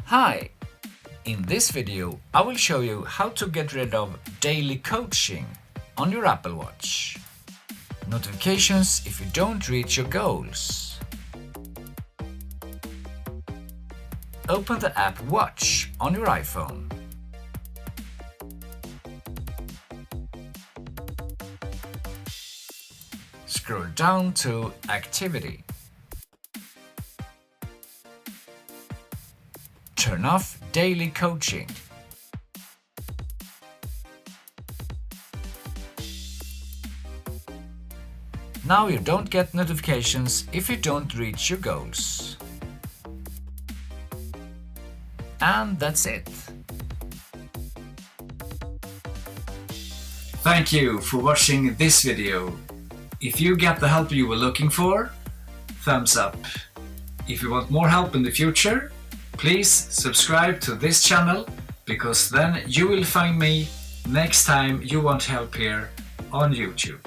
Hi! In this video I will show you how to get rid of daily coaching on your Apple Watch. Notifications if you don't reach your goals. Open the app Watch on your iPhone. Scroll down to Activity. Turn off daily coaching. Now you don't get notifications if you don't reach your goals. And that's it. Thank you for watching this video. If you get the help you were looking for, thumbs up. If you want more help in the future, please subscribe to this channel, because then you will find me next time you want help here on YouTube.